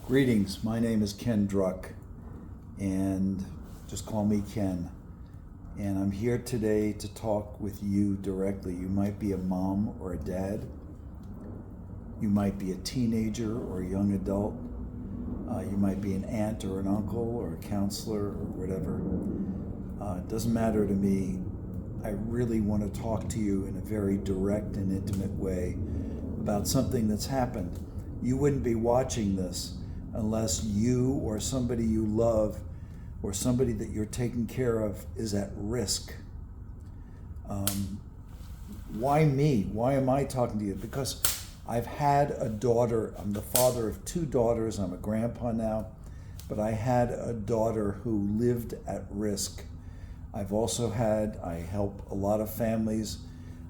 Greetings, my name is Ken Druck, and just call me Ken. And I'm here today to talk with you directly. You might be a mom or a dad. You might be a teenager or a young adult. You might be an aunt or an uncle or a counselor or whatever. It doesn't matter to me. I really want to talk to you in a very direct and intimate way about something that's happened. You wouldn't be watching this unless you or somebody you love or somebody that you're taking care of is at risk. Why me? Why am I talking to you? Because I've had a daughter. I'm the father of two daughters. I'm a grandpa now, but I had a daughter who lived at risk. I help a lot of families.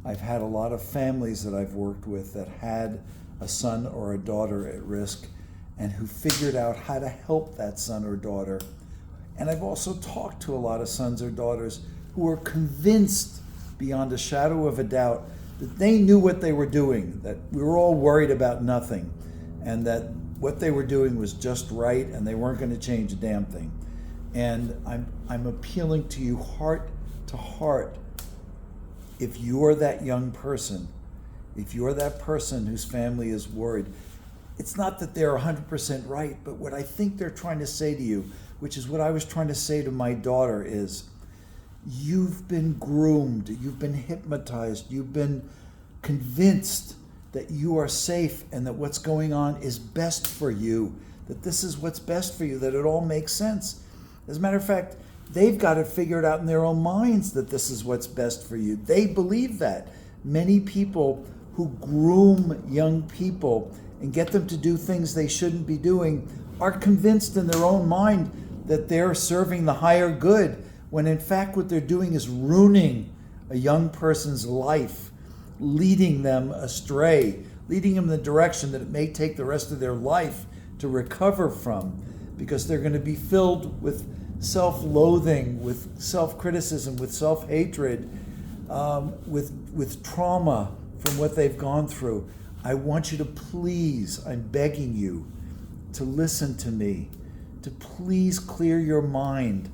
I've had a lot of families that I've worked with that had a son or a daughter at risk and who figured out how to help that son or daughter. And I've also talked to a lot of sons or daughters who were convinced beyond a shadow of a doubt that they knew what they were doing, that we were all worried about nothing, and that what they were doing was just right and they weren't going to change a damn thing. And I'm appealing to you heart to heart. If you're that young person, if you're that person whose family is worried, it's not that they're 100% right, but what I think they're trying to say to you, which is what I was trying to say to my daughter, is you've been groomed, you've been hypnotized, you've been convinced that you are safe and that what's going on is best for you, that this is what's best for you, that it all makes sense. As a matter of fact, they've got it figured out in their own minds that this is what's best for you. They believe that. Many people who groom young people and get them to do things they shouldn't be doing are convinced in their own mind that they're serving the higher good, when in fact what they're doing is ruining a young person's life, leading them astray, leading them in the direction that it may take the rest of their life to recover from, because they're going to be filled with self-loathing, with self-criticism, with self-hatred, with trauma from what they've gone through. I want you to please, I'm begging you to listen to me, to please clear your mind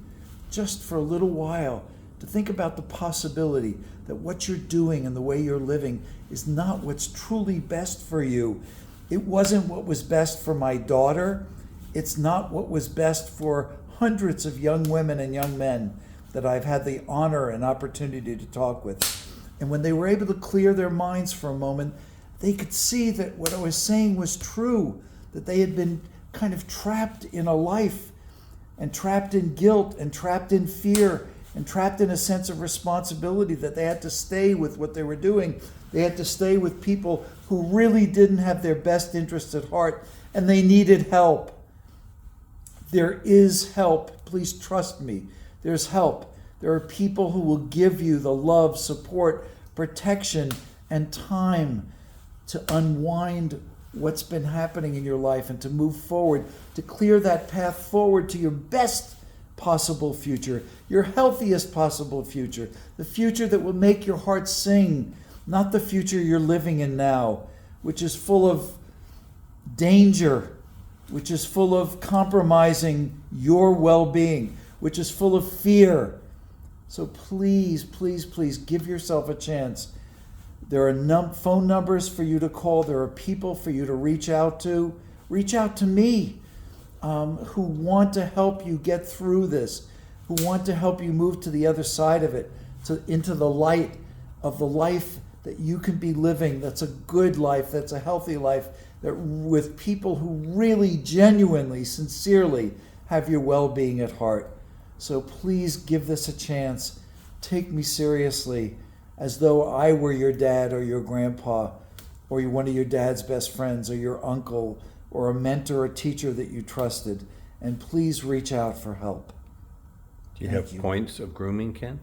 just for a little while, to think about the possibility that what you're doing and the way you're living is not what's truly best for you. It wasn't what was best for my daughter. It's not what was best for hundreds of young women and young men that I've had the honor and opportunity to talk with. And when they were able to clear their minds for a moment, they could see that what I was saying was true, that they had been kind of trapped in a life and trapped in guilt and trapped in fear and trapped in a sense of responsibility, that they had to stay with what they were doing. They had to stay with people who really didn't have their best interests at heart, and they needed help. There is help. Please trust me. There's help. There are people who will give you the love, support, protection, and time to unwind what's been happening in your life and to move forward, to clear that path forward to your best possible future, your healthiest possible future, the future that will make your heart sing, not the future you're living in now, which is full of danger, which is full of compromising your well-being, which is full of fear. So please, please, please give yourself a chance. There are phone numbers for you to call. There are people for you to reach out to. Reach out to me, who want to help you get through this, who want to help you move to the other side of it, into the light of the life that you can be living. That's a good life. That's a healthy life. That with people who really, genuinely, sincerely have your well-being at heart. So please give this a chance. Take me seriously, as though I were your dad or your grandpa or you're one of your dad's best friends or your uncle or a mentor or teacher that you trusted. And please reach out for help. Do you have points of grooming, Ken?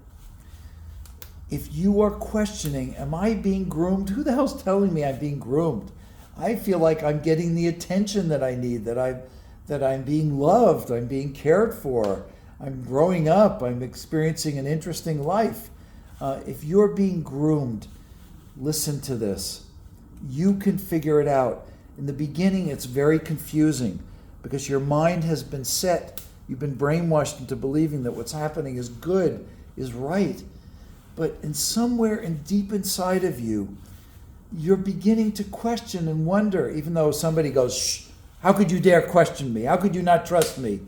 If you are questioning, am I being groomed? Who the hell's telling me I'm being groomed? I feel like I'm getting the attention that I need, that I'm being loved, I'm being cared for, I'm growing up, I'm experiencing an interesting life. If you're being groomed, listen to this. You can figure it out. In the beginning, it's very confusing. because your mind has been set. You've been brainwashed into believing that what's happening is good, is right. But in somewhere in deep inside of you, you're beginning to question and wonder, even though somebody goes, shh, how could you dare question me? How could you not trust me?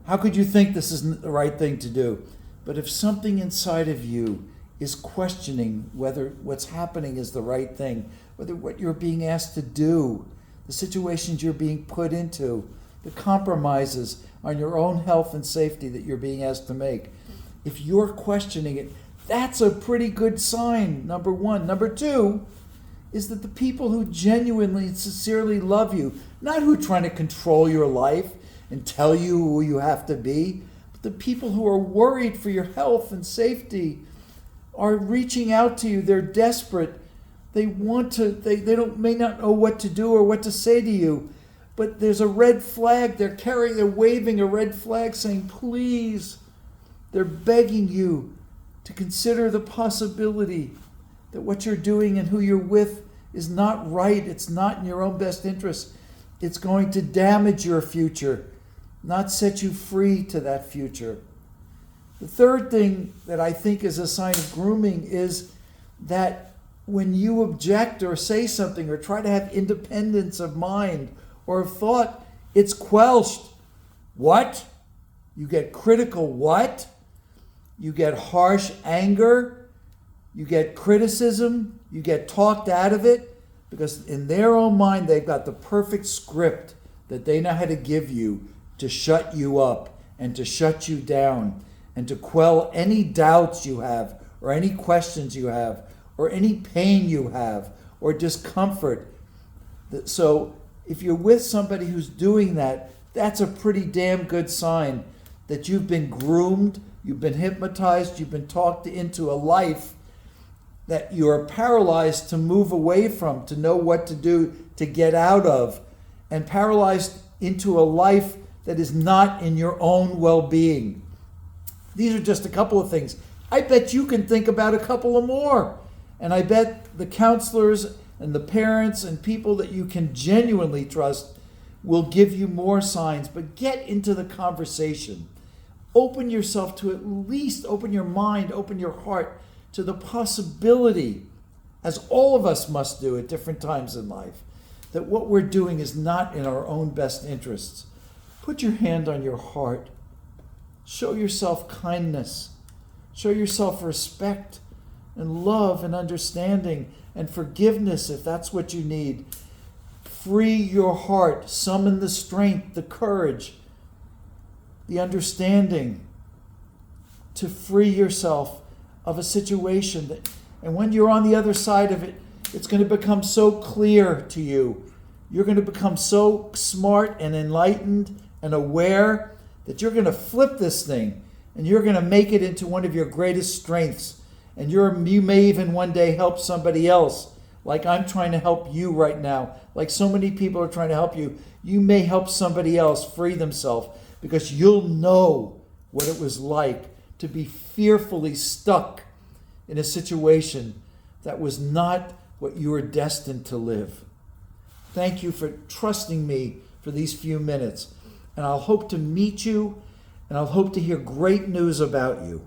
How could you think this isn't the right thing to do? But if something inside of you is questioning whether what's happening is the right thing, whether what you're being asked to do, the situations you're being put into, the compromises on your own health and safety that you're being asked to make, if you're questioning it, that's a pretty good sign, number one. Number two is that the people who genuinely and sincerely love you, not who are trying to control your life and tell you who you have to be, but the people who are worried for your health and safety are reaching out to you. They're desperate. They want to, they may not know what to do or what to say to you, but there's a red flag. They're waving a red flag saying, please. They're begging you to consider the possibility that what you're doing and who you're with is not right. It's not in your own best interest. It's going to damage your future, not set you free to that future. The third thing that I think is a sign of grooming is that when you object or say something or try to have independence of mind or of thought, it's quelched. What? You get critical what? You get harsh anger. You get criticism. You get talked out of it because in their own mind, they've got the perfect script that they know how to give you to shut you up and to shut you down and to quell any doubts you have or any questions you have or any pain you have or discomfort. So if you're with somebody who's doing that, that's a pretty damn good sign that you've been groomed, you've been hypnotized, you've been talked into a life that you're paralyzed to move away from, to know what to do, to get out of, and paralyzed into a life that is not in your own well-being. These are just a couple of things. I bet you can think about a couple of more. And I bet the counselors and the parents and people that you can genuinely trust will give you more signs. But get into the conversation. Open yourself to at least, open your mind, open your heart to the possibility, as all of us must do at different times in life, that what we're doing is not in our own best interests. Put your hand on your heart. Show yourself kindness. Show yourself respect and love and understanding and forgiveness if that's what you need. Free your heart. Summon the strength, the courage, the understanding to free yourself of a situation that, and when you're on the other side of it, it's going to become so clear to you. You're going to become so smart and enlightened and aware that you're going to flip this thing and you're going to make it into one of your greatest strengths. And you may even one day help somebody else, like I'm trying to help you right now, like so many people are trying to help you. You may help somebody else free themselves because you'll know what it was like to be fearfully stuck in a situation that was not what you were destined to live. Thank you for trusting me for these few minutes. And I'll hope to meet you, and I'll hope to hear great news about you.